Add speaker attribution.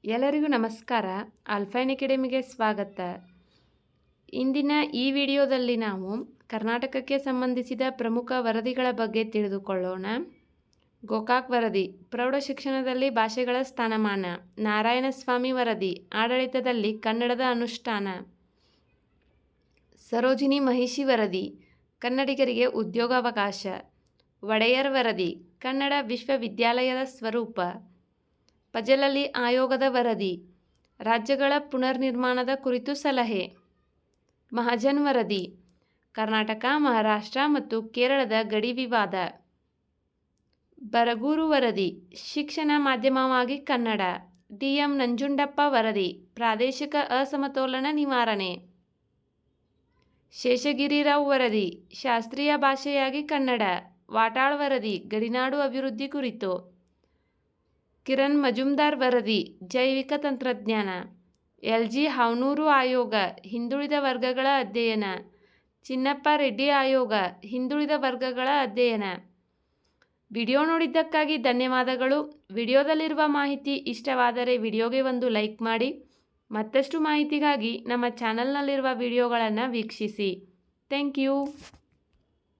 Speaker 1: ಎಲ್ಲರಿಗೂ ನಮಸ್ಕಾರ. ಆಲ್ಫೈನ್ ಅಕಾಡೆಮಿಗೆ ಸ್ವಾಗತ. ಇಂದಿನ ಈ ವಿಡಿಯೋದಲ್ಲಿ ನಾವು ಕರ್ನಾಟಕಕ್ಕೆ ಸಂಬಂಧಿಸಿದ ಪ್ರಮುಖ ವರದಿಗಳ ಬಗ್ಗೆ ತಿಳಿದುಕೊಳ್ಳೋಣ. ಗೋಕಾಕ್ ವರದಿ, ಪ್ರೌಢ ಶಿಕ್ಷಣದಲ್ಲಿ ಭಾಷೆಗಳ ಸ್ಥಾನಮಾನ. ನಾರಾಯಣಸ್ವಾಮಿ ವರದಿ, ಆಡಳಿತದಲ್ಲಿ ಕನ್ನಡದ ಅನುಷ್ಠಾನ. ಸರೋಜಿನಿ ಮಹಿಷಿ ವರದಿ, ಕನ್ನಡಿಗರಿಗೆ ಉದ್ಯೋಗಾವಕಾಶ. ಒಡೆಯರ್ ವರದಿ, ಕನ್ನಡ ವಿಶ್ವವಿದ್ಯಾಲಯದ ಸ್ವರೂಪ. ಪಜಲಲ್ಲಿ ಆಯೋಗದ ವರದಿ, ರಾಜ್ಯಗಳ ಪುನರ್ನಿರ್ಮಾಣದ ಕುರಿತು ಸಲಹೆ. ಮಹಾಜನ್ ವರದಿ, ಕರ್ನಾಟಕ, ಮಹಾರಾಷ್ಟ್ರ ಮತ್ತು ಕೇರಳದ ಗಡಿ ವಿವಾದ. ಬರಗೂರು ವರದಿ, ಶಿಕ್ಷಣ ಮಾಧ್ಯಮವಾಗಿ ಕನ್ನಡ. ಡಿ.ಎಂ. ನಂಜುಂಡಪ್ಪ ವರದಿ, ಪ್ರಾದೇಶಿಕ ಅಸಮತೋಲನ ನಿವಾರಣೆ. ಶೇಷಗಿರಿರಾವ್ ವರದಿ, ಶಾಸ್ತ್ರೀಯ ಭಾಷೆಯಾಗಿ ಕನ್ನಡ. ವಾಟಾಳ್ ವರದಿ, ಗಡಿನಾಡು ಅಭಿವೃದ್ಧಿ ಕುರಿತು. ಕಿರಣ್ ಮಜುಮ್ದಾರ್ ವರದಿ, ಜೈವಿಕ ತಂತ್ರಜ್ಞಾನ. ಎಲ್.ಜಿ. ಹಾವನೂರು ಆಯೋಗ, ಹಿಂದುಳಿದ ವರ್ಗಗಳ ಅಧ್ಯಯನ. ಚಿನ್ನಪ್ಪ ರೆಡ್ಡಿ ಆಯೋಗ, ಹಿಂದುಳಿದ ವರ್ಗಗಳ ಅಧ್ಯಯನ. ವಿಡಿಯೋ ನೋಡಿದ್ದಕ್ಕಾಗಿ ಧನ್ಯವಾದಗಳು. ವಿಡಿಯೋದಲ್ಲಿರುವ ಮಾಹಿತಿ ಇಷ್ಟವಾದರೆ ವಿಡಿಯೋಗೆ ಒಂದು ಲೈಕ್ ಮಾಡಿ. ಮತ್ತಷ್ಟು ಮಾಹಿತಿಗಾಗಿ ನಮ್ಮ ಚಾನಲ್ನಲ್ಲಿರುವ ವಿಡಿಯೋಗಳನ್ನು ವೀಕ್ಷಿಸಿ. Thank you.